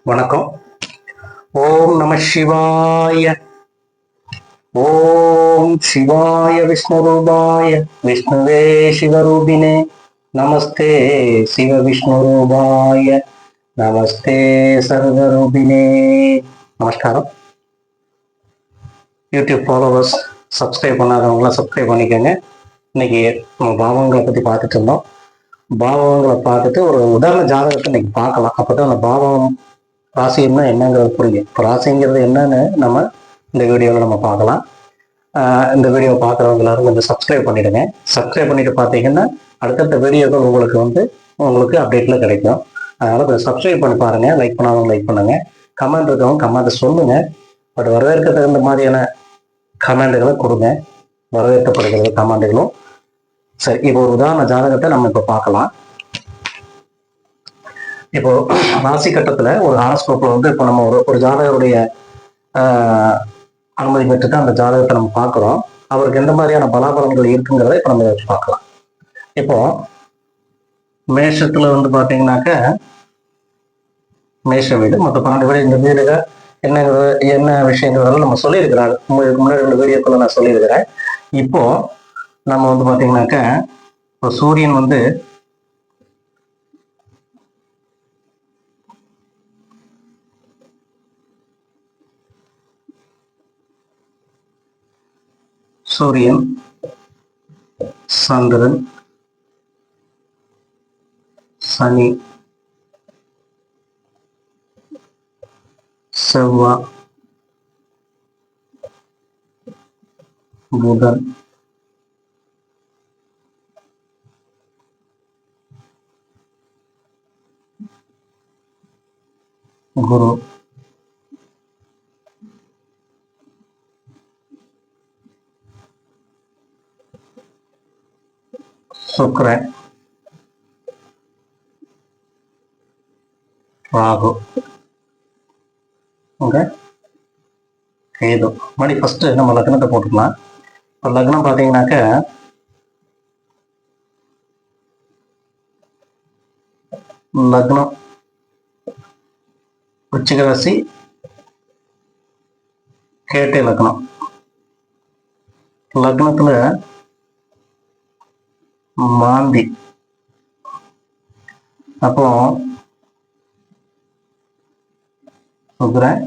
வணக்கம். ஓம் நம சிவாய. ஓம் சிவாய விஷ்ணுரூபாய விஷ்ணுவே சிவரூபினே நமஸ்தே சிவ விஷ்ணுரூபாய நமஸ்தே சர்வரூபினே. நமஸ்காரம். யூடியூப் ஃபாலோவர்ஸ் சப்ஸ்கிரைப் பண்ணாதவங்களாம் சப்ஸ்கிரைப் பண்ணிக்கோங்க. இன்னைக்கு நம்ம பாவங்களை பற்றி பார்த்துட்டு இருந்தோம். பாவங்களை பார்த்துட்டு ஒரு உதாரண ஜாதகத்தை இன்னைக்கு பார்க்கலாம். அப்போதான் அந்த பாவம் ராசின்னா என்னங்கிறது புரியும். இப்போ ராசிங்கிறது என்னன்னு நம்ம இந்த வீடியோவில் நம்ம பார்க்கலாம். இந்த வீடியோ பார்க்குறவங்க எல்லாரும் கொஞ்சம் சப்ஸ்கிரைப் பண்ணிடுங்க. சப்ஸ்கிரைப் பண்ணிட்டு பார்த்தீங்கன்னா அடுத்தடுத்த வீடியோக்கள் உங்களுக்கு அப்டேட்டில் கிடைக்கும். அதனால் கொஞ்சம் சப்ஸ்கிரைப் பண்ணி பாருங்கள். லைக் பண்ணாதவங்க லைக் பண்ணுங்கள். கமெண்ட் இருக்கவங்க கமெண்ட்டை சொல்லுங்கள். பட் வரவேற்க தகுந்த மாதிரியான கமெண்ட்டுகளை கொடுங்க. வரவேற்கப்படுகிறது கமெண்ட்டுகளும். சரி, இப்போ ஒரு உதாரண ஜாதகத்தை நம்ம இப்போ பார்க்கலாம். இப்போ ராசி கட்டத்துல ஒரு ஹாரோஸ்கோப்ல இப்போ நம்ம ஒரு ஜாதகருடைய அனுமதி பெற்றுட்டு அந்த ஜாதகத்தை நம்ம பார்க்குறோம். அவருக்கு எந்த மாதிரியான பலாபலன்கள் இருக்குங்கிறத இப்போ நம்ம வச்சு பார்க்கலாம். இப்போ மேஷத்துல பாத்தீங்கன்னாக்க மேஷ வீடு மொத்த 12 வீடு. இந்த வீடுக என்ன விஷயங்கிறதெல்லாம் நம்ம சொல்லியிருக்கிறாங்க. முன்னாடி 2 வீடியோக்குள்ள நான் சொல்லியிருக்கிறேன். இப்போ நம்ம பாத்தீங்கன்னாக்க இப்போ சூரியன் சூரியன், சந்திரன், சனி, செவ்வாய், புதன், குரு, சுக்கிரன், ராகு, கேது. மறுபடி ஃபர்ஸ்ட் நம்ம லக்னத்தை போட்டுக்கலாம். இப்போ லக்னம் பார்த்தீங்கன்னாக்க லக்னம் விருச்சிக ராசி, கேட்டை லக்னம். லக்னத்துல மாந்தி. அப்போ சுக்கிரன்,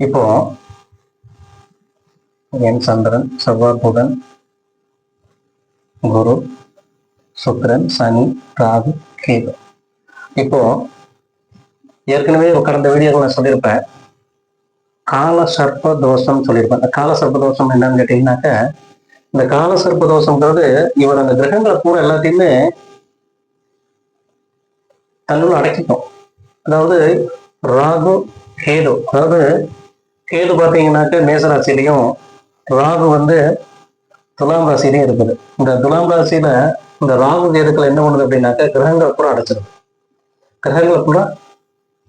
இப்போ சந்திரன், செவ்வாய், புதன், குரு, சுக்கிரன், சனி, ராகு, கேது. இப்போ ஏற்கனவே கடந்த வீடியோவில் நான் சொல்லியிருப்பேன், கால சர்ப்ப தோஷம் சொல்லியிருப்பேன். இந்த கால சர்ப்ப தோஷம் என்னன்னு கேட்டீங்கன்னாக்க, இந்த கால சர்ப்ப தோஷம்ன்றது இவர் அந்த கிரகங்களை கூட எல்லாத்தையுமே தன்னுள்ள அடக்கிக்கும். அதாவது ராகு, கேது. அதாவது கேது பார்த்தீங்கன்னாக்க மேசராசிலையும், ராகு துலாம் ராசிலையும் இருக்குது. இந்த துலாம் ராசியில இந்த ராகு கேதுக்கள் என்ன பண்ணுது அப்படின்னாக்க கிரகங்களை கூட அடைச்சிருது. கிரகங்களை கூட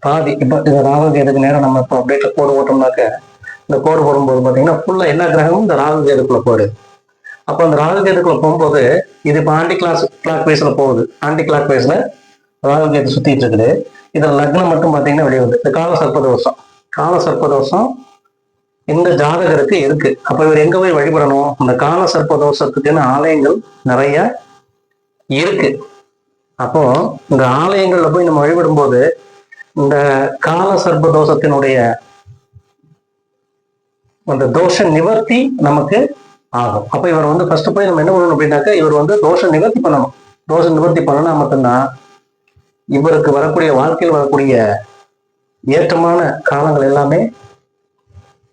பாதி. இப்போ இந்த ராகு கேதுக்கு நேரம் நம்ம இப்போ அப்டேட்ல கோடு போட்டோம்னாக்க, இந்த கோடு போடும்போது பார்த்தீங்கன்னா ஃபுல்லா எல்லா கிரகமும் இந்த ராகு கேதுக்குள்ள போயிடுது. அப்போ அந்த ராகு கேதுக்குள்ள போகும்போது இது இப்போ ஆன்டி கிளாக் வைஸ்ல போகுது. ஆன்டி கிளாக் வைஸ்ல ராகு கேது சுத்திட்டு இருக்குது. இதுல லக்னம் மட்டும் பார்த்தீங்கன்னா வெளியே வருது. இந்த கால சர்ப்பதோஷம். கால சர்ப்பதோஷம் இந்த ஜாதகருக்கு இருக்கு. அப்ப இவர் எங்க போய் வழிபடணும்? இந்த கால சர்ப்பதோஷத்துக்குன்னு ஆலயங்கள் நிறைய இருக்கு. அப்போ இந்த ஆலயங்கள்ல போய் நம்ம வழிபடும் போது இந்த கால சர்ப்பதோஷத்தினுடைய அந்த தோஷ நிவர்த்தி நமக்கு ஆகும். அப்ப இவர் ஃபர்ஸ்ட் போய் நம்ம என்ன பண்ணணும் அப்படின்னாக்க, இவர் தோஷ நிவர்த்தி பண்ணணும். தோஷ நிவர்த்தி பண்ணனா மட்டும்தான் இவருக்கு வரக்கூடிய வாழ்க்கையில் வரக்கூடிய ஏற்றமான காலங்கள் எல்லாமே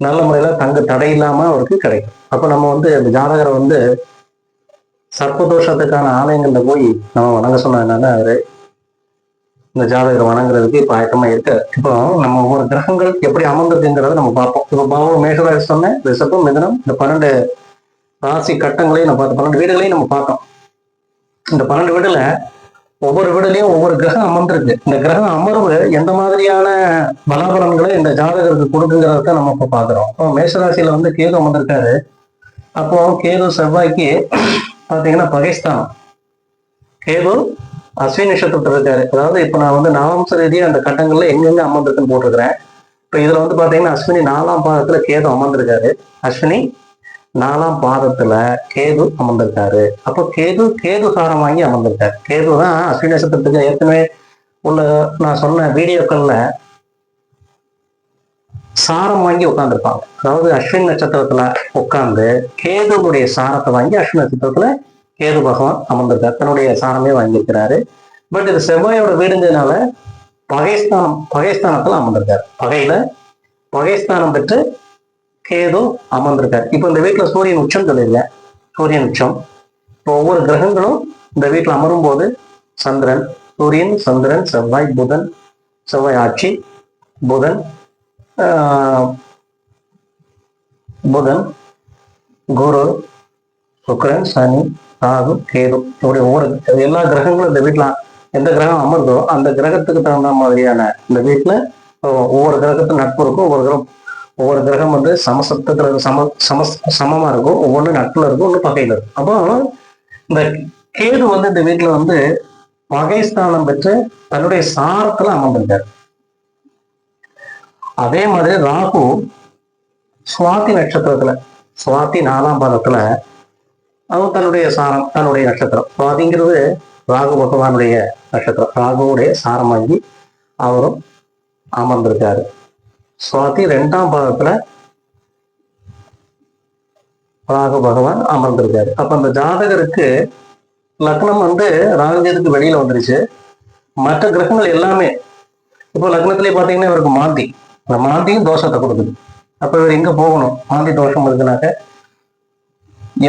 நல்ல முறையில தடை இல்லாம அவருக்கு கிடைக்கும். அப்ப நம்ம இந்த ஜாதகரை சர்ப்பதோஷத்துக்கான ஆலயங்கள்ல போய் நம்ம வணங்க சொன்னா என்னன்னா, அவரு இந்த ஜாதகர் வணங்குறதுக்கு இப்ப ஆயத்தமா இருக்கு. இப்போ நம்ம ஒவ்வொரு கிரகங்கள் எப்படி அமர்ந்திருக்குங்கிறத நம்ம பார்ப்போம். இப்போ பாவம் மேஷராசி சொன்னேன், ரிஷபம், மிதுனம், இந்த 12 ராசி கட்டங்களையும் நம்ம பார்த்து 12 வீடுகளையும் நம்ம பார்த்தோம். இந்த 12 வீடுல ஒவ்வொரு வீடுலயும் ஒவ்வொரு கிரகம் அமர்ந்திருக்கு. இந்த கிரகம் அமர்வு எந்த மாதிரியான பலாபலன்களை இந்த ஜாதகருக்கு கொடுக்குங்கிறத நம்ம இப்ப பாக்குறோம். இப்போ மேஷராசியில வந்து கேது அமர்ந்திருக்காரு. அப்போ கேது செவ்வாய்க்கு பாத்தீங்கன்னா பகைஸ்தானம். கேது அஸ்வினி நட்சத்திரத்தில் இருக்காரு. அதாவது இப்ப நான் வந்து நாலாம்ச ரீதியா அந்த கட்டங்கள்ல எங்கெங்க அமர்ந்திருக்குன்னு போட்டிருக்கிறேன். இப்ப இதுல வந்து பாத்தீங்கன்னா அஸ்வினி 4ஆம் பாதத்துல கேது அமர்ந்திருக்காரு. அஸ்வினி 4ஆம் பாதத்துல கேது அமர்ந்திருக்காரு. அப்போ கேது சாரம் வாங்கி அமர்ந்திருக்காரு. கேது தான் அஸ்வினி நட்சத்திரத்துக்கு ஏற்கனவே உள்ள நான் சொன்ன வீடியோக்கள்ல சாரம் வாங்கி உட்காந்துருப்பாங்க. அதாவது அஸ்வின் நட்சத்திரத்துல உட்கார்ந்து கேதுடைய சாரத்தை வாங்கி அஸ்வின் நட்சத்திரத்துல கேது பகவான் அமர்ந்திருக்காரு. தன்னுடைய சாரமே வாங்கியிருக்கிறாரு. பட் இது செவ்வாயோட வீடுங்கிறதுனால பகைஸ்தானத்துல அமர்ந்திருக்காரு. பகைஸ்தானம் பெற்று கேது அமர்ந்திருக்காரு. இப்ப இந்த வீட்டுல சூரியன் உச்சம் சொல்லியிருக்கேன். சூரியன் உச்சம். இப்போ ஒவ்வொரு கிரகங்களும் இந்த வீட்டுல அமரும் போது சந்திரன், சூரியன், சந்திரன், செவ்வாய், புதன், செவ்வாய் ஆட்சி, புதன், குரு, சுக்கிரன், சனி, ராகு, கேது, இப்படி ஒவ்வொரு எல்லா கிரகங்களும் இந்த வீட்டுல எந்த கிரகம் அமர்ந்தோ அந்த கிரகத்துக்கு தகுந்த மாதிரியான இந்த வீட்டுல ஒவ்வொரு கிரகத்துக்கும் நட்பு இருக்கும். ஒவ்வொரு கிரகம் வந்து சமசப்தத்துல சமமா இருக்கும். ஒவ்வொன்று நட்புல இருக்கும், ஒன்று பகையில இருக்கும். அப்போ இந்த கேது வந்து இந்த வீட்டுல வந்து பகைஸ்தானம் பெற்று தன்னுடைய சாரத்துல அமர்ந்திருக்காரு. அதே மாதிரி ராகு சுவாதி நட்சத்திரத்துல, சுவாதி 4ஆம் பாதத்துல அவன் தன்னுடைய சாரம், தன்னுடைய நட்சத்திரம் சுவாதிங்கிறது ராகு பகவானுடைய நட்சத்திரம். ராகுவுடைய சாரம் வாங்கி அவரும் அமர்ந்திருக்காரு. சுவாதி 2ஆம் பாதத்துல ராகு பகவான் அமர்ந்திருக்காரு. அப்ப அந்த ஜாதகருக்கு லக்னம் வந்து ராகுகேதுக்கு வெளியில வந்துருச்சு. மற்ற கிரகங்கள் எல்லாமே இப்போ லக்னத்திலே பாத்தீங்கன்னா இவருக்கு மாந்தி, அந்த மாந்தியும் தோஷத்தை கொடுக்குது. அப்ப இவர் எங்க போகணும்? மாந்தி தோஷம் இருக்குனாக்க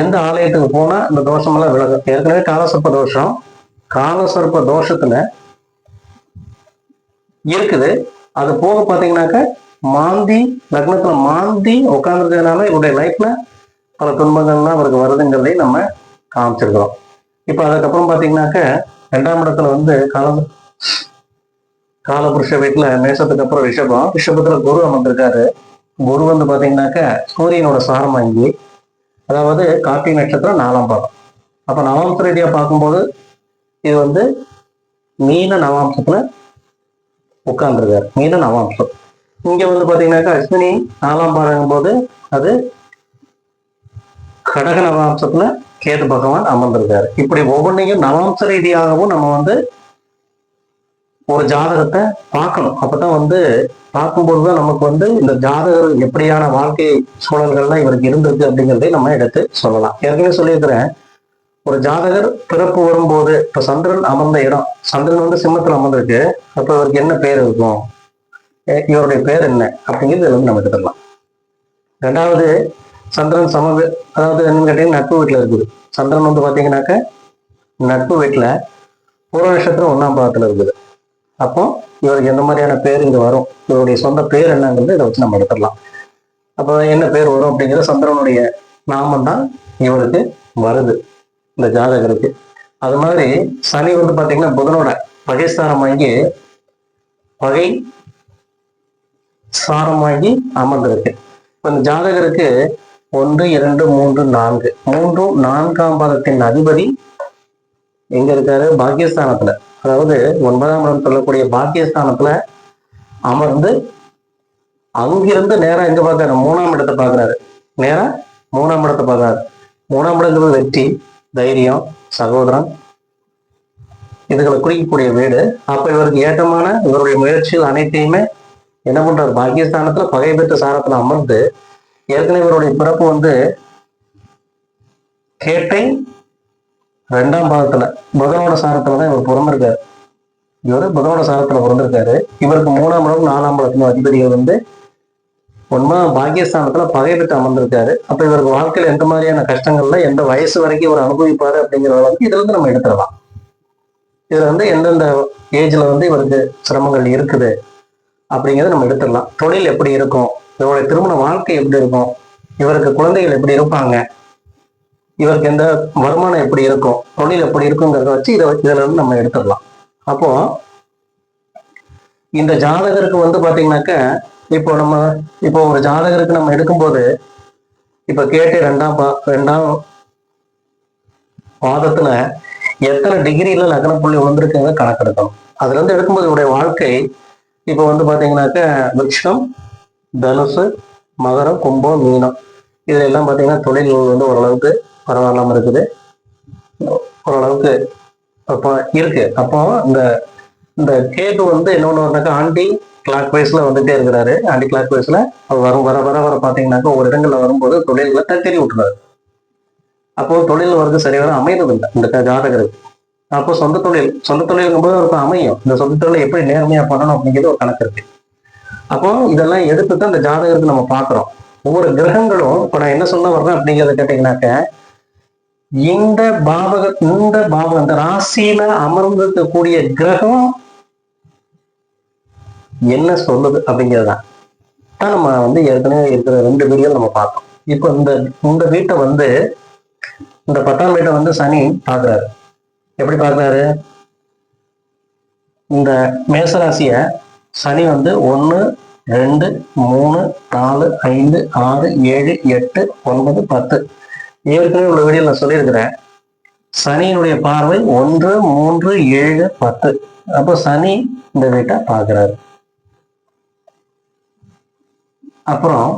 எந்த ஆலயத்துக்கு போனா இந்த தோஷம் எல்லாம் விலகும். ஏற்கனவே காலசர்ப்ப தோஷம், காலசர்ப்ப தோஷத்துல இருக்குது. அது போக பாத்தீங்கன்னாக்க மாந்தி, லக்னத்துல மாந்தி உட்கார்ந்துருக்கிறதுனால இவருடைய லைஃப்ல பல துன்பங்கள்லாம் அவருக்கு வருதுங்கிறதையும் நம்ம காமிச்சிருக்கிறோம். இப்ப அதுக்கப்புறம் பாத்தீங்கன்னாக்க 2ஆம் இடத்துல வந்து காலபுருஷ வீட்டுல மேஷத்துக்கு அப்புறம் ரிஷபத்துல குரு அமர்ந்திருக்காரு. குரு வந்து பாத்தீங்கன்னாக்க சூரியனோட சாரம் வாங்கி, அதாவது கார்த்திகை நட்சத்திரம் 4ஆம் பாதம். அப்ப நவாம்ச ரீதியா பார்க்கும்போது இது வந்து மீன நவாம்சத்துல உட்கார்ந்துருக்காரு. மீன நவாம்சம். இங்க வந்து பாத்தீங்கன்னாக்கா அஸ்வினி 4ஆம் பாதம் போது அது கடக நவாம்சத்துல கேது பகவான் அமர்ந்திருக்காரு. இப்படி ஒவ்வொன்றையும் நவாம்ச ரீதியாகவும் நம்ம வந்து ஒரு ஜாதகத்தை பார்க்கணும். அப்பதான் வந்து பார்க்கும்போதுதான் நமக்கு வந்து இந்த ஜாதகர் எப்படியான வாழ்க்கை சூழல்கள்லாம் இவருக்கு இருந்திருக்கு அப்படிங்கிறதை நம்ம எடுத்து சொல்லலாம். ஏற்கனவே சொல்லியிருக்கிறேன், ஒரு ஜாதகர் பிறப்பு வரும்போது இப்ப சந்திரன் அமர்ந்த இடம், சந்திரன் வந்து சிம்மத்துல அமர்ந்திருக்கு. அப்ப இவருக்கு என்ன பேர் இருக்கும், இவருடைய பேர் என்ன அப்படிங்கிறது வந்து நம்ம எடுத்துக்கலாம். 2வது சந்திரன் அதாவது என்னன்னு கேட்டீங்கன்னா நட்பு வீட்டுல இருக்குது. சந்திரன் வந்து பாத்தீங்கன்னாக்க நட்பு வீட்டுல பூர்வ நட்சத்திரம் 1ஆம் பாதத்துல இருக்குது. அப்போ இவருக்கு எந்த மாதிரியான பேர் இங்க வரும், இவருடைய சொந்த பேர் என்னங்கிறது இதை வச்சு நம்ம எடுத்துடலாம். அப்போ என்ன பேர் வரும் அப்படிங்கிற சந்திரனுடைய நாமம் தான் இவருக்கு வருது இந்த ஜாதகருக்கு. அது மாதிரி சனி வந்து பாத்தீங்கன்னா புதனோட பகைஸ்தானம் வாங்கி பகை சாரம் வாங்கி அமர்ந்திருக்கு. இப்ப இந்த ஜாதகருக்கு 1, 2, 3, 4 4ஆம் பாதத்தின் அதிபதி எங்க இருக்காரு? பாக்கியஸ்தானத்துல. அதாவது 9ஆம் இடம் சொல்லக்கூடிய பாக்கியஸ்தானத்துல அமர்ந்து அங்கிருந்து நேரா எங்க பாக்குறாரு? 3ஆம் இடத்தை பாக்குறாரு. நேரா 3ஆம் இடத்தை பாக்குறாரு. 3ஆம் இடங்கிறது வெற்றி, தைரியம், சகோதரன், இதுகளை குறிக்கக்கூடிய வீடு. அப்ப இவருக்கு ஏற்றமான இவருடைய முயற்சிகள் அனைத்தையுமே என்ன பண்றாரு? பாக்கியஸ்தானத்துல பகை பெற்ற சாரத்துல அமர்ந்து, ஏற்கனவே இவருடைய பிறப்பு வந்து கேட்டை 2ஆம் பாதத்துல புதனோட சாரத்துலதான் இவர் பிறந்திருக்காரு. இவர் புதனோட சாரத்துல பிறந்திருக்காரு. இவருக்கு 3ஆம் இடம் 4ஆம் இடத்துல அதிபதிகள் வந்து 9ஆம் பாக்கியஸ்தானத்துல பகை பெற்று அமர்ந்திருக்காரு. அப்ப இவருக்கு வாழ்க்கையில எந்த மாதிரியான கஷ்டங்கள்ல எந்த வயசு வரைக்கும் இவர் அனுபவிப்பாரு அப்படிங்கிற அளவுக்கு இதுல இருந்து நம்ம எடுத்துடலாம். இதுல வந்து எந்தெந்த ஏஜ்ல வந்து இவருக்கு சிரமங்கள் இருக்குது அப்படிங்கிறத நம்ம எடுத்துடலாம். தொழில் எப்படி இருக்கும், இவருடைய திருமண வாழ்க்கை எப்படி இருக்கும், இவருக்கு குழந்தைகள் எப்படி இருப்பாங்க, இவருக்கு எந்த வருமானம் எப்படி இருக்கும், தொழில் எப்படி இருக்குங்கிறத வச்சு இதுல இருந்து நம்ம எடுத்துடலாம். அப்போ இந்த ஜாதகருக்கு வந்து பாத்தீங்கன்னாக்க இப்போ ஒரு ஜாதகருக்கு நம்ம எடுக்கும்போது இப்ப கேட்டு ரெண்டாம் பாதத்துல எத்தனை டிகிரியில லக்ன புள்ளி விழுந்திருக்குங்க கணக்கெடுக்கணும். அதுல இருந்து எடுக்கும்போது இவருடைய வாழ்க்கை இப்ப வந்து பாத்தீங்கன்னாக்க விருட்சம், தனுசு, மகரம், கும்பம், மீனம், இதுல எல்லாம் பாத்தீங்கன்னா தொழில் வந்து ஓரளவுக்கு பரவாயில்லாம இருக்குது, ஓரளவுக்கு இருக்கு. அப்போ இந்த இந்த கேது வந்து என்னொன்னு ஆண்டி கிளாக் வைஸ்ல வந்துட்டே இருக்கிறாரு. ஆண்டி கிளாக் வைஸ்ல வரும் வர வர வர பாத்தீங்கன்னாக்கா ஒரு இடங்கள்ல வரும்போது தொழில்களை தட்டறி விட்டுறாரு. அப்போ தொழில் வந்து சரியான அமைகிறது இல்லை இந்த ஜாதகருக்கு. அப்போ சொந்த தொழிலுங்கும் போது அவருக்கு அமையும். இந்த சொந்த தொழிலை எப்படி நேர்மையா பண்ணணும் அப்படிங்கிறது ஒரு கணக்கு இருக்கு. அப்போ இதெல்லாம் எடுத்துதான் இந்த ஜாதகருக்கு நம்ம பாக்குறோம். ஒவ்வொரு கிரகங்களும் இப்ப நான் என்ன சொல்ல வர்றேன் அப்படிங்கிறத கேட்டீங்கன்னாக்க, இந்த பாவகம் இந்த ராசியில அமர்ந்திருக்கக்கூடிய கிரகம் என்ன சொல்லுது அப்படிங்கிறதுதான் நம்ம வந்து ஏற்கனவே இருக்கிற 2 வீடியோ நம்ம பார்த்தோம். இப்போ இந்த வீட்டை வந்து இந்த 10ஆம் வீட்டை வந்து சனி பாக்குறாரு. எப்படி பாக்குறாரு? இந்த மேசராசிய சனி வந்து 1, 2, 3, 4, 5, 6, 7, 8, 9, 10 ஏற்கனவே உள்ள வீடியோ நான் சொல்லியிருக்கிறேன். சனியினுடைய பார்வை 1, 3, 7, 10. அப்போ சனி இந்த வீட்டை பார்க்கிறாரு. அப்புறம்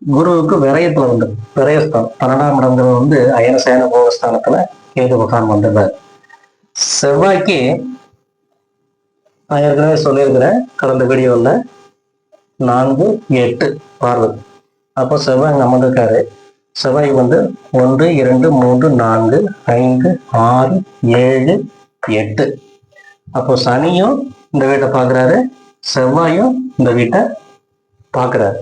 குருவுக்கு விரயத்துல வந்து விரயஸ்தானம் 12ஆம் இடங்கிறது வந்து அயனசயன போகஸ்தானத்துல கேது பகவான் வந்துடுறாரு. செவ்வாய்க்கு நான் ஏற்கனவே சொல்லியிருக்கிறேன் கடந்த வீடியோவில் 4, 8 பார்வை. அப்போ செவ்வாய் அங்க அமர்ந்திருக்காரு. செவ்வாய் வந்து 1, 2, 3, 4, 5, 6, 7, 8. அப்போ சனியும் இந்த வீட்டை பார்க்கிறாரு, செவ்வாயும் இந்த வீட்டை பார்க்கிறாரு.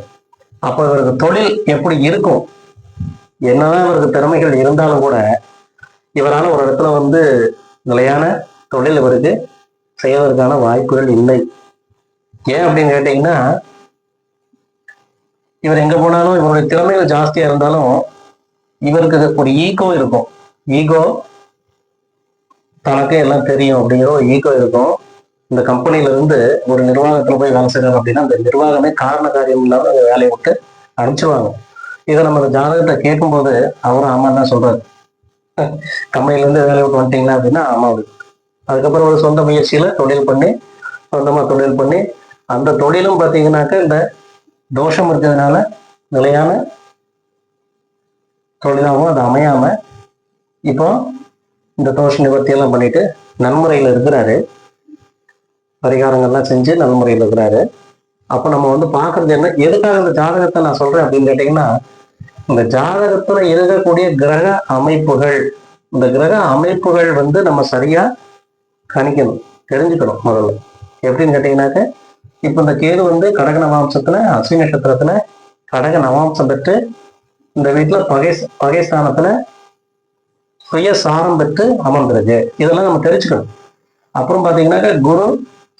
அப்போ இவருக்கு தொழில் எப்படி இருக்கும்? என்னதான் இவருக்கு திறமைகள் இருந்தாலும் கூட இவரால் ஒரு இடத்துல வந்து நிலையான தொழில் இவருக்கு செய்வதற்கான வாய்ப்புகள் இல்லை. ஏன் அப்படின்னு கேட்டீங்கன்னா, இவர் எங்க போனாலும் இவருடைய திறமைகள் ஜாஸ்தியா இருந்தாலும் இவருக்கு ஒரு ஈகோ இருக்கும். ஈகோ, தனக்கே எல்லாம் தெரியும் அப்படிங்கிற ஒரு ஈகோ இருக்கும். இந்த கம்பெனில இருந்து ஒரு நிர்வாகத்துல போய் வேலை செய்யறாங்க அப்படின்னா அந்த நிர்வாகமே காரண காரியம் இல்லாம அந்த வேலையை விட்டு அனுப்பிச்சிருவாங்க. இதை நம்ம அந்த ஜாதகத்தை கேட்கும்போது அவரும் ஆமா தான் சொல்றாரு. கம்பெனில இருந்து வேலையை விட்டு வந்துட்டீங்களா அப்படின்னா ஆமா. அதுக்கப்புறம் ஒரு சொந்த முயற்சியில சொந்தமா தொழில் பண்ணி அந்த தொழிலும் பார்த்தீங்கன்னாக்க இந்த தோஷம் இருக்கிறதுனால நிலையான தொழிலாகவும் அது அமையாம இப்போ இந்த தோஷ நிவர்த்தி எல்லாம் பண்ணிட்டு நன்முறையில் இருக்கிறாரு. பரிகாரங்கள்லாம் செஞ்சு நன்முறையில் இருக்கிறாரு. அப்போ நம்ம வந்து பார்க்கறது என்ன, எதுக்காக இந்த ஜாதகத்தை நான் சொல்றேன் அப்படின்னு கேட்டீங்கன்னா, இந்த ஜாதகத்துல இருக்கக்கூடிய கிரக அமைப்புகள், இந்த கிரக அமைப்புகள் வந்து நம்ம சரியா கணிக்கணும், தெரிஞ்சுக்கணும். முதல்ல எப்படின்னு கேட்டீங்கன்னாக்க, இப்ப இந்த கேது வந்து கடக நவாம்சத்துல அஸ்வினி நட்சத்திரத்துல கடக நவாம்சம் பெற்று இந்த வீட்டுல பகை ஸ்தானத்துல சுய சாரம் பெற்று அமர்ந்திருக்கு. இதெல்லாம் நம்ம தெரிஞ்சுக்கணும். அப்புறம் பாத்தீங்கன்னாக்க குரு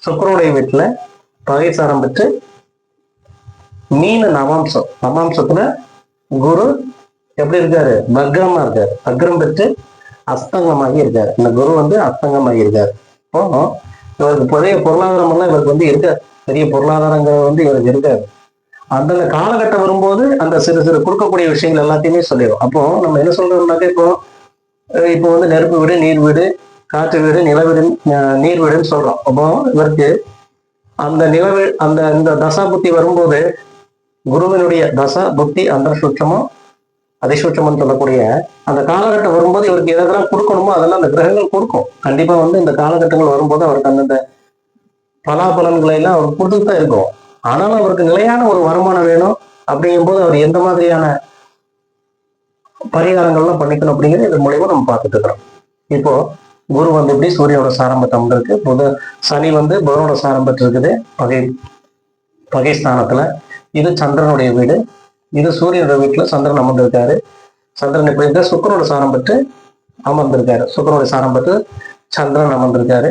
சுக்கிரனுடைய வீட்டுல பகை சாரம் பெற்று மீன நவாம்சத்துல குரு எப்படி இருக்காரு? வக்ரமா இருக்காரு. வக்ரம் பெற்று அஸ்தங்கமாகி இருக்காரு. இந்த குரு வந்து அஸ்தங்கமாகி இருக்காரு. இப்போ இவருக்கு புதிய பொருளாதாரம் எல்லாம் இவருக்கு வந்து இருக்காது. பெரிய பொருளாதாரங்கிறது வந்து இவருக்கு இருக்காது. அந்தந்த காலகட்டம் வரும்போது அந்த சிறு சிறு கொடுக்கக்கூடிய விஷயங்கள் எல்லாத்தையுமே சொல்லிடும். அப்போ நம்ம என்ன சொல்றோம்னாக்க, இப்போ வந்து நெருப்பு வீடு, நீர் வீடு, காற்று வீடு, நில வீடு, நீர் வீடுன்னு சொல்றோம். அப்போ இவருக்கு அந்த இந்த தசா புத்தி வரும்போது குருவினுடைய தசா புத்தி அந்த சுற்றமும் அதிசூட்சம்னு சொல்லக்கூடிய அந்த காலகட்டம் வரும்போது இவருக்கு எதெல்லாம் கொடுக்கணுமோ அதெல்லாம் அந்த கிரகங்கள் கொடுக்கும். கண்டிப்பா வந்து இந்த காலகட்டங்கள் வரும்போது அவருக்கு அந்தந்த பலாபலன்களை எல்லாம் அவர் கொடுத்துட்டு தான் இருக்கும். ஆனாலும் அவருக்கு நிலையான ஒரு வருமானம் வேணும். அப்படிங்கும் போது அவர் எந்த மாதிரியான பரிகாரங்கள்லாம் பண்ணிக்கணும் அப்படிங்கிறது இது மூலியமா நம்ம பார்த்துட்டு இருக்கிறோம். இப்போ குரு வந்து எப்படி சூரியனோட சாரம்பத்தம் இருக்கு, சனி வந்து புதனோட சாரம்பத்து இருக்குது பகை ஸ்தானத்துல. இது சந்திரனுடைய வீடு. இது சூரியனோட வீட்டுல சந்திரன் அமர்ந்திருக்காரு. சந்திரன் எப்படி இருக்க சுக்கரனோட சாரம் பெற்று அமர்ந்திருக்காரு. சுக்கரனோட சாரம் பெற்று சந்திரன் அமர்ந்திருக்காரு.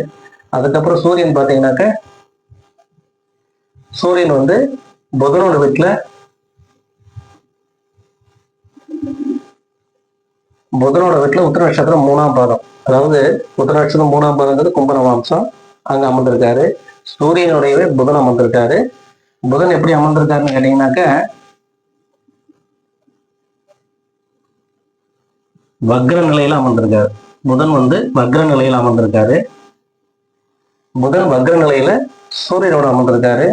அதுக்கப்புறம் சூரியன் பாத்தீங்கன்னாக்க, சூரியன் வந்து புதனோட வீட்டுல புதனோட வீட்டுல உத்திர நட்சத்திரம் 3ஆம் பாதம், அதாவது உத்திர நட்சத்திரம் 3ஆம் பாதங்கிறது கும்பன வம்சம், அங்க அமர்ந்திருக்காரு. சூரியனுடையவே புதன் அமர்ந்திருக்காரு. புதன் எப்படி அமர்ந்திருக்காருன்னு கேட்டீங்கன்னாக்க வக்ர நிலையில அமர்ந்திருக்காரு. புதன் வக்ர நிலையில அமர்ந்திருக்காரு. புதன் வக்ர நிலையில சூரியனோட அமர்ந்திருக்காரு.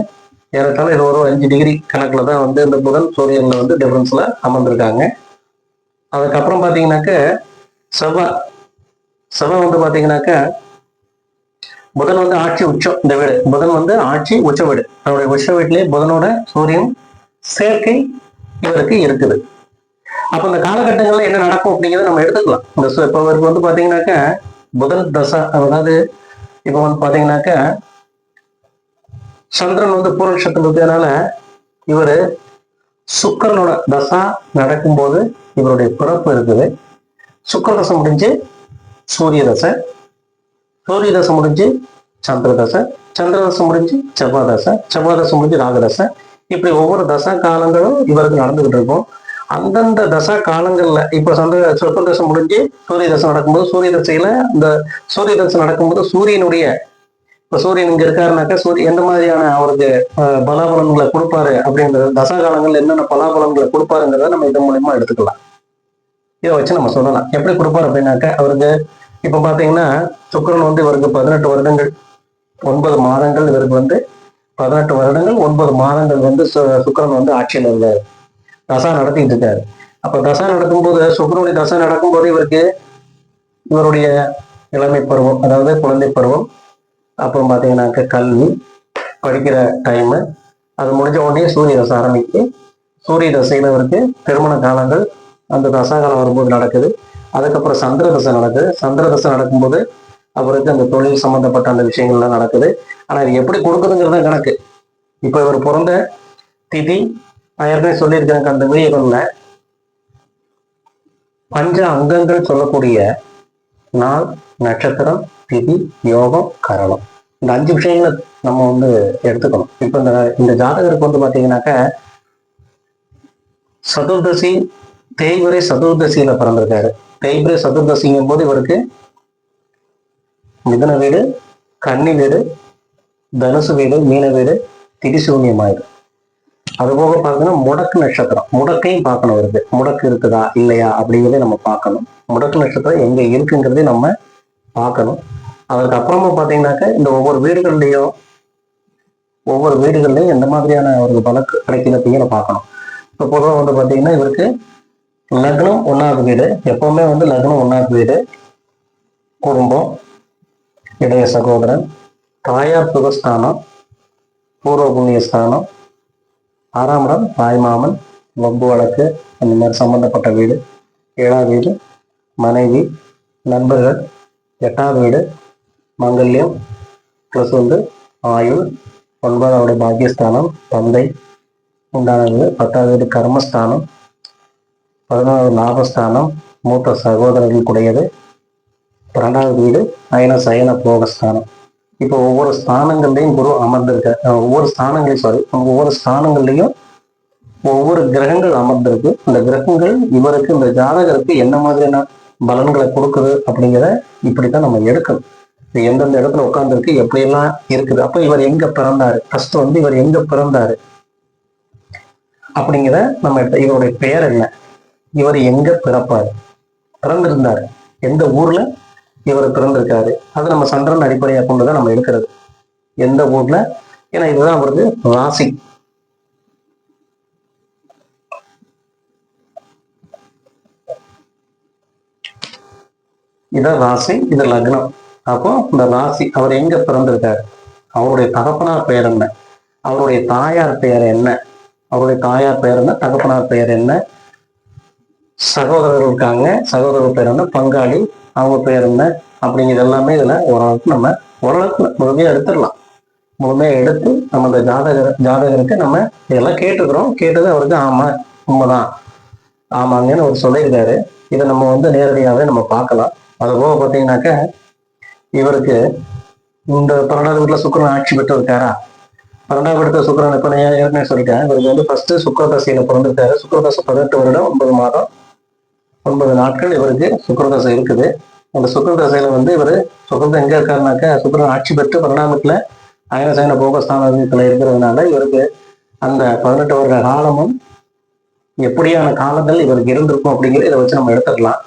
ஏறத்தாழ இது ஒரு 5 டிகிரி கணக்குல தான் இந்த புதன் சூரியன்ல டிஃபரன்ஸ்ல அமர்ந்திருக்காங்க. அதுக்கப்புறம் பாத்தீங்கன்னாக்க செவ்வாய் பாத்தீங்கன்னாக்க புதன் ஆட்சி உச்சம். இந்த வீடு புதன் ஆட்சி உச்ச வீடு. அவருடைய உச்ச வீட்டிலேயே புதனோட சூரியன் சேர்க்கை இவருக்கு இருக்குது. அப்ப இந்த காலகட்டங்கள்ல என்ன நடக்கும் அப்படிங்கிறத நம்ம எடுத்துக்கலாம். இந்த இப்ப இவருக்கு பாத்தீங்கன்னாக்க புதன் தசை, அதாவது இப்ப பாத்தீங்கன்னாக்க சந்திரன் பூர்வநட்சத்திரம் இருக்கிறதுனால இவரு சுக்கரனோட தசா நடக்கும்போது இவருடைய பிறப்பு இருக்குது. சுக்கர தசை முடிஞ்சு சூரிய தசை, சூரிய தசை முடிஞ்சு சந்திர தசை, சந்திர தசை முடிஞ்சு செவ்வாய் தசை, செவ்வாய் தசை முடிஞ்சு ராகு தசை. இப்படி ஒவ்வொரு தசா காலங்களும் இவருக்கு நடந்துகிட்டு இருக்கும். அந்தந்த தசா காலங்கள்ல இப்ப சுக்கர தசை முடிஞ்சு சூரிய தசை நடக்கும்போது, சூரிய தசையில இந்த சூரிய தசை நடக்கும்போது சூரியனுடைய, இப்ப சூரியன் இங்க இருக்காருனாக்கா சூரியன் எந்த மாதிரியான அவருக்கு பலாபலன்களை கொடுப்பாரு அப்படிங்கிறது, தசா காலங்கள்ல என்னென்ன பலாபலன்களை கொடுப்பாருங்கிறத நம்ம இதன் மூலியமா எடுத்துக்கலாம். இதை வச்சு நம்ம சொல்லலாம் எப்படி கொடுப்பாரு அப்படின்னாக்க, அவருக்கு இப்ப பாத்தீங்கன்னா சுக்கிரன் இவருக்கு 18 வருடங்கள் 9 மாதங்கள், இவருக்கு 18 வருடங்கள் 9 மாதங்கள் சுக்கிரன் ஆட்சியில் இருந்தாரு, தசா நடத்திட்டு இருக்காரு. அப்ப தசா நடக்கும்போது, சுக்கிரனுடைய தசா நடக்கும்போது இவருடைய இளமை பருவம், அதாவது குழந்தை பருவம், அப்புறம் பாத்தீங்கன்னாக்க கல்வி படிக்கிற டைமு, அது முடிஞ்ச உடனே சூரிய தசை ஆரம்பிக்கு. சூரிய தசையில இவருக்கு திருமண காலங்கள் அந்த தசா காலம் வரும்போது நடக்குது. அதுக்கப்புறம் சந்திர தசை நடக்குது. சந்திர தசை நடக்கும்போது அவருக்கு அந்த தொழில் சம்பந்தப்பட்ட அந்த விஷயங்கள்லாம் நடக்குது. ஆனா இது எப்படி கொடுக்குதுங்கிறது தான் கணக்கு. இப்ப இவர் பிறந்த திதி நான் ஏற்கனவே சொல்லியிருக்காங்க, அந்த வீடியோல பஞ்ச அங்கங்கள் சொல்லக்கூடிய நாள், நட்சத்திரம், திதி, யோகம், கரணம், இந்த 5 விஷயங்களை நம்ம எடுத்துக்கணும். இப்ப இந்த ஜாதகருக்கு பாத்தீங்கன்னாக்க சதுர்தசி தேய்பிரை சதுர்தசியில பிறந்திருக்காரு. தேய்பிரை சதுர்தசிங்கும் போது இவருக்கு மிதன வீடு, கன்னி வீடு, தனுசு வீடு, மீன வீடு, திரிசூன்யம் ஆயிடும். அதுபோக பார்த்தீங்கன்னா முடக்கு நட்சத்திரம், முடக்கையும் பார்க்கணும். இருக்கு முடக்கு இருக்குதா இல்லையா அப்படிங்கிறதே நம்ம பார்க்கணும். முடக்கு நட்சத்திரம் எங்க இருக்குங்கிறதே நம்ம பார்க்கணும். அதற்கு அப்புறமா பார்த்தீங்கன்னாக்க இந்த ஒவ்வொரு வீடுகள்லையும் எந்த மாதிரியான ஒரு வழக்கு கிடைக்குது அப்படிங்கிற பார்க்கணும். இப்போ பொதுவாக பார்த்தீங்கன்னா இவருக்கு லக்னம் 1வது வீடு, எப்பவுமே லக்னம் 1வது வீடு, குடும்பம், இளைய சகோதரன், தாயார் சுகஸ்தானம், பூர்வ புண்ணிய ஸ்தானம், 6ஆம் இடம் தாய்மாமன், வம்பு வழக்கு அந்த மாதிரி சம்பந்தப்பட்ட வீடு, 7வது வீடு மனைவி, நண்பர்கள், 8வது வீடு மங்கல்யம் பிளஸ் ஆயுள், 9வது பாக்கியஸ்தானம் தந்தை உண்டானது, 10வது வீடு கர்மஸ்தானம், 11வது லாபஸ்தானம் மூத்த சகோதரர்கள் கூடையது, 12வது வீடு அயன சயன போகஸ்தானம். இப்போ ஒவ்வொரு ஸ்தானங்கள்லையும் குரு அமர்ந்திருக்க, ஒவ்வொரு ஸ்தானங்கள்லையும் ஒவ்வொரு கிரகங்கள் அமர்ந்திருக்கு. இந்த கிரகங்கள் இவருக்கு, இந்த ஜாதகருக்கு என்ன மாதிரியான பலன்களை கொடுக்குது அப்படிங்கிறத இப்படித்தான் நம்ம எடுக்கணும். எந்தெந்த இடத்துல உட்கார்ந்துருக்கு, எப்படியெல்லாம் இருக்குது, அப்ப இவர் எங்க பிறந்தாரு, ஃபர்ஸ்ட் இவர் எங்க பிறந்தாரு அப்படிங்கிற நம்ம இவருடைய பெயர் என்ன, இவர் எங்க பிறப்பாரு, பிறந்திருந்தாரு, எந்த ஊர்ல இவர் பிறந்திருக்காரு, அதை நம்ம சந்திரன் அடிப்படையாக கொண்டுதான் நம்ம எடுக்கிறது, எந்த ஊர்ல. ஏன்னா இதுதான் அவருக்கு ராசி. இதான் ராசி, இது லக்னம். அப்போ இந்த ராசி அவர் எங்க பிறந்திருக்காரு, அவருடைய தகப்பனார் பெயர் என்ன, அவருடைய தாயார் பெயர் என்ன, அவருடைய தாயார் பெயர் என்ன, தகப்பனார் பெயர் என்ன, சகோதரர்கள் இருக்காங்க, சகோதரர் பேர் என்ன, பங்காளி அவங்க பேர் என்ன அப்படிங்கிறது எல்லாமே இதுல ஓரளவுக்கு முழுமையா எடுத்துடலாம். முழுமையா எடுத்து நம்ம இந்த ஜாதகருக்கு நம்ம இதெல்லாம் கேட்டுக்கிறோம். கேட்டது அவருக்கு ஆமா உண்மைதான் ஆமாங்கன்னு அவர் சொல்லியிருக்காரு. இதை நம்ம நேரடியாவே நம்ம பார்க்கலாம். அது போக பார்த்தீங்கன்னாக்க இவருக்கு இந்த 12வது வீட்டுல சுக்கிரன் ஆட்சி பெற்று இருக்காரா, 12வது இடத்துல சுக்கிரன் இப்ப நான் ஏற்கனவே சொல்லிட்டேன். இவருக்கு ஃபர்ஸ்ட் சுக்கிர தசையில பிறந்திருக்காரு. சுக்கிர தசை 18 வருடம் 9 மாதம். 9 நாட்கள் இவருக்கு சுக்கிரதசை இருக்குது. அந்த சுக்கிரதசையில வந்து இவர் சுக்கிரன் எங்க இருக்காருனாக்கா சுக்கிரன் ஆட்சி பெற்று பரிணாமத்துல அயனசயன போகஸ்தானத்துல இருக்கிறதுனால இவருக்கு அந்த 18 வருட காலமும் எப்படியான காலங்கள் இவருக்கு இருந்திருக்கும் அப்படிங்கிறத இதை வச்சு நம்ம எடுத்துக்கலாம்.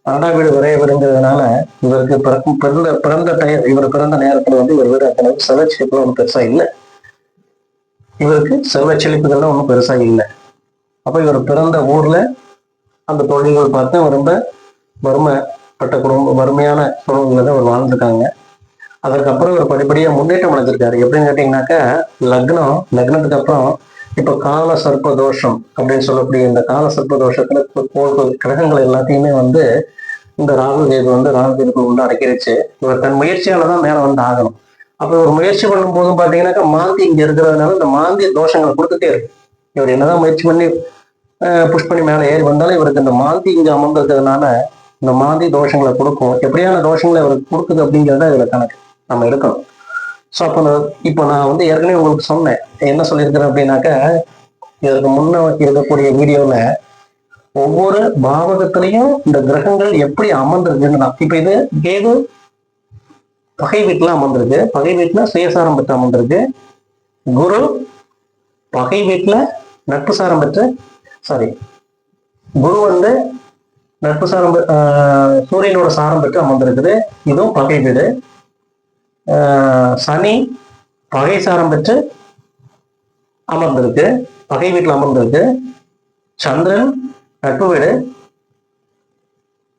12ஆம் வீடு விரைவுங்கிறதுனால இவருக்கு இவர் பிறந்த நேரத்துல வந்து இவர் வீடு அத்தளவுக்கு செல்வ செழிப்புல ஒன்றும் பெருசா இல்லை. இவருக்கு செல்வ செழிப்புகள்லாம் ஒன்றும் பெருசா இல்லை. அப்ப இவர் பிறந்த ஊர்ல அந்த தொழில்கள் பார்த்து ரொம்ப வறுமைப்பட்ட வறுமையான சூழ்நிலை தான் அவர் வாழ்ந்திருக்காங்க. அதுக்கப்புறம் இவர் படிப்படியா முன்னேற்றம் அடைஞ்சிருக்காரு. எப்படின்னு கேட்டீங்கன்னாக்கா லக்னத்துக்கு அப்புறம் இப்ப கால சர்ப்ப தோஷம் அப்படின்னு சொல்லக்கூடிய இந்த கால சர்ப்ப தோஷத்துல கோள்கள் கிரகங்கள் எல்லாத்தையுமே வந்து இந்த ராகு கேது வந்து ராகு கேதுக்கு உள்ள அடக்கிடுச்சு. இவர் தன் முயற்சியாலதான் மேல வந்து ஆகணும். அப்ப ஒரு முயற்சி பண்ணும் போதும் பாத்தீங்கன்னாக்கா மாந்தி இங்க இருக்கிறதுனால இந்த மாந்திய தோஷங்களை கொடுத்துட்டே இருக்கு. இவர் என்னதான் முயற்சி பண்ணி புஷ் பண்ணி மேலே ஏறி வந்தாலும் இவருக்கு இந்த மாந்தி இங்க அமர்ந்திருக்கிறதுனால இந்த மாந்தி தோஷங்களை கொடுக்கும். எப்படியான தோஷங்களை இவருக்கு கொடுக்குது அப்படிங்கிறத இதுல கணக்கு நம்ம எடுக்கணும். ஸோ அப்போ இப்போ நான் வந்து ஏற்கனவே உங்களுக்கு சொன்னேன், என்ன சொல்லியிருக்கிறேன் அப்படின்னாக்க இதற்கு முன்ன இருக்கக்கூடிய வீடியோல ஒவ்வொரு பாவகத்திலையும் இந்த கிரகங்கள் எப்படி அமர்ந்திருக்குன்னு தான். இப்ப இது கேது பகை வீட்டுல அமர்ந்திருக்கு, பகை வீட்டுல சுயசாரம் பெற்று அமர்ந்திருக்கு. குரு பகை வீட்டுல நட்பு சாரம் பெற்று குரு வந்து நட்பு சாரம் சூரியனோட சாரம் பெற்று அமர்ந்திருக்குது. இதுவும் பகை வீடு. சனி பகை சாரம் பெற்று அமர்ந்திருக்கு, பகை வீட்டுல அமர்ந்திருக்கு. சந்திரன் நட்பு வீடு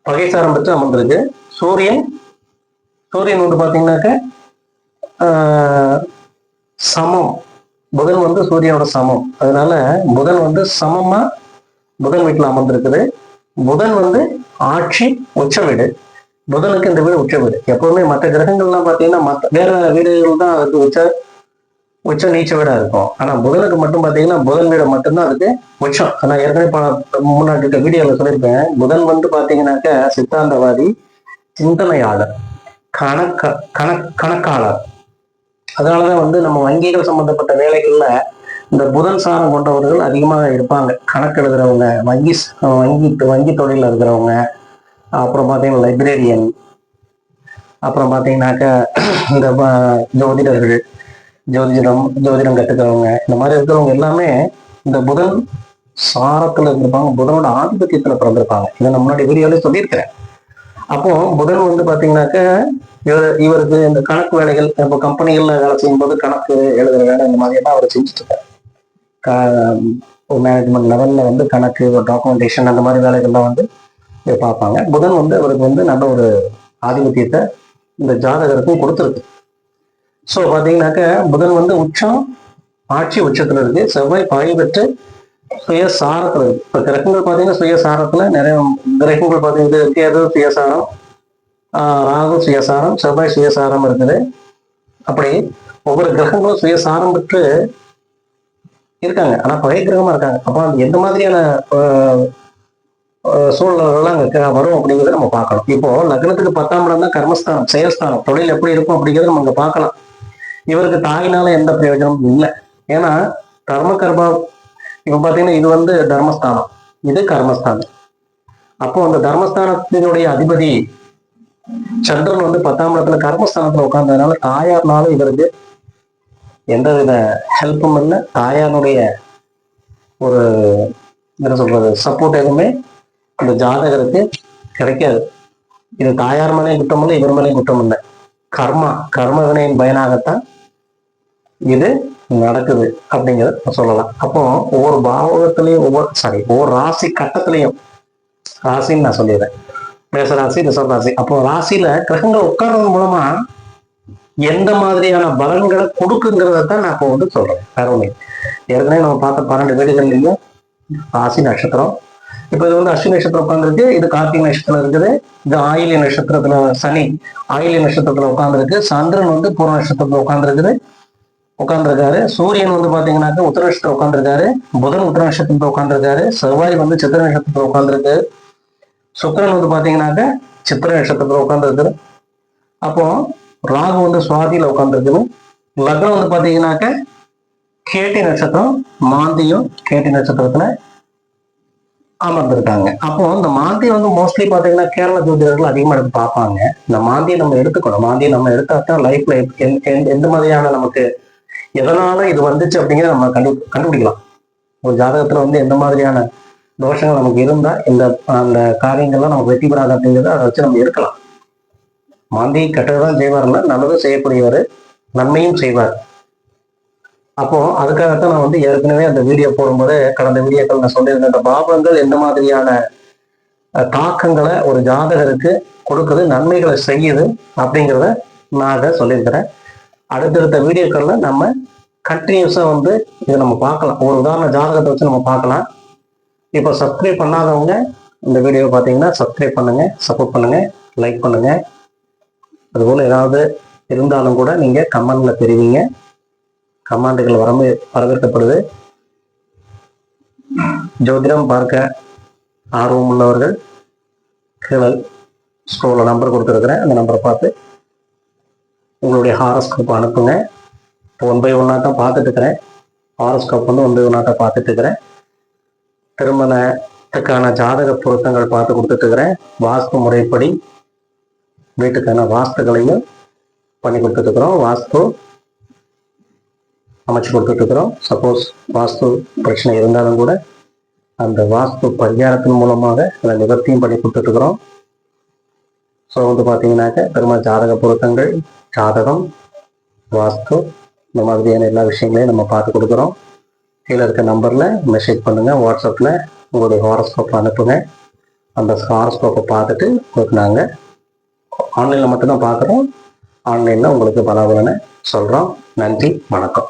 பகை சாரம் பெற்று அமர்ந்திருக்கு. சூரியன் வந்து பாத்தீங்கன்னாக்க சமம், புதன் வந்து சூரியனோட சமம். அதனால புதன் வந்து சமமா புதன் வீட்டுல அமர்ந்திருக்குது. புதன் வந்து ஆட்சி உச்ச வீடு. புதனுக்கு இந்த வீடு உச்ச வீடு. எப்பவுமே மற்ற கிரகங்கள்லாம் பார்த்தீங்கன்னா வேற வீடுகள் தான் அதுக்கு உச்ச நீச்ச வீடா இருக்கும். ஆனா புதனுக்கு மட்டும் பார்த்தீங்கன்னா புதன் வீடு மட்டும்தான் அதுக்கு உச்சம். நான் ஏற்கனவே முன்னாடி இருக்க வீடியோல சொல்லியிருப்பேன். புதன் வந்து பாத்தீங்கன்னாக்க சித்தாந்தவாதி, சிந்தனையாளர், கணக்காளர். அதனாலதான் வந்து நம்ம வங்கிகள் சம்பந்தப்பட்ட வேலைகள்ல இந்த புதன் சாரம் கொண்டவர்கள் அதிகமாக இருப்பாங்க. கணக்கு எழுதுறவங்க, வங்கி தொழில இருக்கிறவங்க, அப்புறம் பார்த்தீங்கன்னா லைப்ரேரியன், அப்புறம் பார்த்தீங்கன்னாக்க இந்த ஜோதிடர்கள், ஜோதிடம் கற்றுக்கிறவங்க, இந்த மாதிரி இருக்கிறவங்க எல்லாமே இந்த புதன் சாரத்துல இருந்திருப்பாங்க, புதனோட ஆதிபத்தியத்துல பிறந்திருப்பாங்க. இதை நான் முன்னாடி வீடியோல சொல்லியிருக்கிறேன். அப்போ புதன் வந்து பாத்தீங்கன்னாக்க இவருக்கு இந்த கணக்கு வேலைகள், இப்போ கம்பெனிகள்ல வேலை செய்யும் போது கணக்கு எழுதுற வேலை இந்த மாதிரி எல்லாம் அவர் செஞ்சுட்டு இருக்காரு. மேனேஜ்மெண்ட் லெவல்ல வந்து கணக்கு, டாக்குமெண்டேஷன் அந்த மாதிரி வேலைகள்லாம் வந்து பார்ப்பாங்க. புதன் வந்து அவருக்கு வந்து நல்ல ஒரு ஆதிபத்தியத்தை இந்த ஜாதகருக்கும் கொடுத்துருக்கு. ஸோ பார்த்தீங்கன்னாக்க புதன் வந்து உச்சம் ஆட்சி உச்சத்துல இருக்கு. செவ்வாய் பகை பெற்று சுயசாரத்துல இருக்கு. இப்போ கிரகங்கள் பார்த்தீங்கன்னா சுயசாரத்துல நிறைய கிரகங்கள் பார்த்தீங்கன்னா கேது சுயசாரம், ராகு சுயசாரம், செவ்வாய் சுயசாரம் இருக்குது. அப்படி ஒவ்வொரு கிரகங்களும் சுயசாரம் பெற்று இருக்காங்க. ஆனா பகை கிரகமா இருக்காங்க. அப்போ அது எந்த மாதிரியான சூழ்நிலைகள்லாம் அங்க வரும் அப்படிங்கிறத நம்ம பார்க்கணும். இப்போ லக்னத்துக்கு 10ஆம் இடம் தான் கர்மஸ்தானம், செயல்ஸ்தானம், தொழில் எப்படி இருக்கும் அப்படிங்கிறத நம்ம அங்க பார்க்கலாம். இவருக்கு தாயினால எந்த பிரயோஜனமும் இல்லை. ஏன்னா கர்மா இப்ப பாத்தீங்கன்னா இது வந்து தர்மஸ்தானம், இது கர்மஸ்தானம். அப்போ அந்த தர்மஸ்தானத்தினுடைய அதிபதி சந்திரன் வந்து 10ஆம் இடத்துல கர்மஸ்தானத்துல உட்கார்ந்ததுனால தாயார்னாலும் இவருக்கு எந்தவித ஹெல்ப்பும் இல்லை. தாயாருடைய ஒரு என்ன சொல்றது சப்போர்ட் எதுவுமே இந்த ஜாதகருக்கு கிடைக்காது. இது தாயார் மேலேயும் குற்றம் இல்லை, இவர் மேலேயும் குற்றம் இல்லை. கர்ம வினையின் பயனாகத்தான் இது நடக்குது அப்படிங்கிறத சொல்லலாம். அப்போ ஒவ்வொரு பாவகத்திலையும் ஒவ்வொரு ராசி கட்டத்திலையும், ராசின்னு நான் சொல்லிடுறேன், மேச ராசி, ரிஷப ராசி. அப்போ ராசியில கிரகங்கள் உட்கார்றது மூலமா எந்த மாதிரியான பலன்களை கொடுக்குங்கிறதான் நான் இப்போ வந்து சொல்றேன். வேற ஒண்ணு ஏற்கனவே நம்ம பார்த்த 12 வீடுகள்லையும் ராசி நட்சத்திரம். இப்ப இது வந்து அஸ்வினி நட்சத்திரம் உட்கார்ந்துருக்கு, இது கார்த்திகை நட்சத்திரம் இருக்குது, இது ஆயில்ய நட்சத்திரத்துல சனி ஆயில்ய நட்சத்திரத்துல உட்கார்ந்துருக்கு, சந்திரன் வந்து பூர்வ நட்சத்திரத்துல உட்கார்ந்துருக்காரு, சூரியன் வந்து பாத்தீங்கன்னாக்க உத்தர நட்சத்திரம் உட்கார்ந்துருக்காரு, புதன் உத்தர நட்சத்திரத்துல உட்கார்ந்துருக்காரு, செவ்வாய் வந்து சித்திர நட்சத்திரத்துல உட்கார்ந்துருக்கு, சுக்கிரன் வந்து பாத்தீங்கன்னாக்க சித்திர நட்சத்திரத்துல உட்கார்ந்துருக்காரு. அப்போ ராகு வந்து சுவாதியில உட்கார்ந்துருக்குது. லக்னம் வந்து பாத்தீங்கன்னாக்க கேட்டி நட்சத்திரம், மாந்தியும் கேட்டி நட்சத்திரத்துல அமர்ந்திருக்காங்க. அப்போ இந்த மாந்தியை வந்து மோஸ்ட்லி பாத்தீங்கன்னா கேரள ஜோதிடர்கள் அதிகமா எடுத்து பார்ப்பாங்க. இந்த மாந்தியை நம்ம எடுத்துக்கணும். மாந்தியை நம்ம எடுத்தாதான் லைஃப்ல எந்த மாதிரியான நமக்கு எதனால இது வந்துச்சு அப்படிங்கிறத நம்ம கண்டுபிடிக்கலாம். ஒரு ஜாதகத்துல வந்து எந்த மாதிரியான தோஷங்கள் நமக்கு இருந்தா இந்த அந்த காரியங்கள்லாம் நமக்கு வெற்றி பெறாது அப்படிங்கிறத அதை வச்சு நம்ம எடுக்கலாம். மாந்தி கெட்டதுதான் செய்வார்ல, நல்லதும் செய்யக்கூடியவர், நன்மையும் செய்வார். அப்போ அதுக்காகத்தான் நான் வந்து ஏற்கனவே அந்த வீடியோ போடும்போது கடந்த வீடியோக்கள் நான் சொல்லியிருந்தேன், இந்த பாபங்கள் எந்த மாதிரியான தாக்கங்களை ஒரு ஜாதகருக்கு கொடுக்குது, நன்மைகளை செய்யுது அப்படிங்கிறத நான் அதை சொல்லியிருக்கிறேன். அடுத்தடுத்த வீடியோக்கள்ல நம்ம கண்டினியூஸா வந்து இதை நம்ம பார்க்கலாம். ஒரு உதாரண ஜாதகத்தை வச்சு நம்ம பார்க்கலாம். இப்போ சப்ஸ்கிரைப் பண்ணாதவங்க இந்த வீடியோவை பார்த்தீங்கன்னா சப்ஸ்கிரைப் பண்ணுங்க, சப்போர்ட் பண்ணுங்க, லைக் பண்ணுங்க. அதுபோல ஏதாவது இருந்தாலும் கூட நீங்க கமெண்ட்ல தெரிவிங்க. கமாண்டுகள் வரவேற்கப்படுது. ஜோதிடம் பார்க்க ஆர்வம் உள்ளவர்கள் கீழே ஸ்க்ரோல நம்பர் கொடுத்துருக்குறேன், அந்த நம்பரை பார்த்து உங்களுடைய ஹாரோஸ்கோப் அனுப்புங்க. இப்போ 1 by 1 தான் பார்த்துட்டு இருக்கிறேன். ஹாரோஸ்கோப் வந்து 1 by 1 தான் பார்த்துட்டு இருக்கிறேன். திருமணத்துக்கான ஜாதக பொருத்தங்கள் பார்த்து கொடுத்துட்டு இருக்கிறேன். வாஸ்து முறைப்படி வீட்டுக்கான வாஸ்துகளையும் பண்ணி கொடுத்துட்டு இருக்கிறோம். வாஸ்து அமைச்சு கொடுத்துட்டு இருக்கிறோம். சப்போஸ் வாஸ்து பிரச்சனை இருந்தாலும் கூட அந்த வாஸ்து பரிகாரத்தின் மூலமாக அதை நிவர்த்தியும் பண்ணி கொடுத்துட்டு இருக்கிறோம். ஸோ வந்து பார்த்தீங்கன்னாக்க திரும்ப ஜாதக பொருத்தங்கள், ஜாதகம், வாஸ்து இந்த மாதிரியான எல்லா விஷயங்களையும் நம்ம பார்த்து கொடுக்குறோம். கீழே இருக்க நம்பரில் மெசேஜ் பண்ணுங்கள், வாட்ஸ்அப்பில் உங்களுடைய ஹாரோஸ்கோப்பை அனுப்புங்க. அந்த ஹாரோஸ்கோப்பை பார்த்துட்டு உங்களுக்கு நாங்கள் ஆன்லைனில் மட்டும்தான் பார்க்குறோம். ஆன்லைனில் உங்களுக்கு பலாபலனை சொல்கிறோம். நன்றி, வணக்கம்.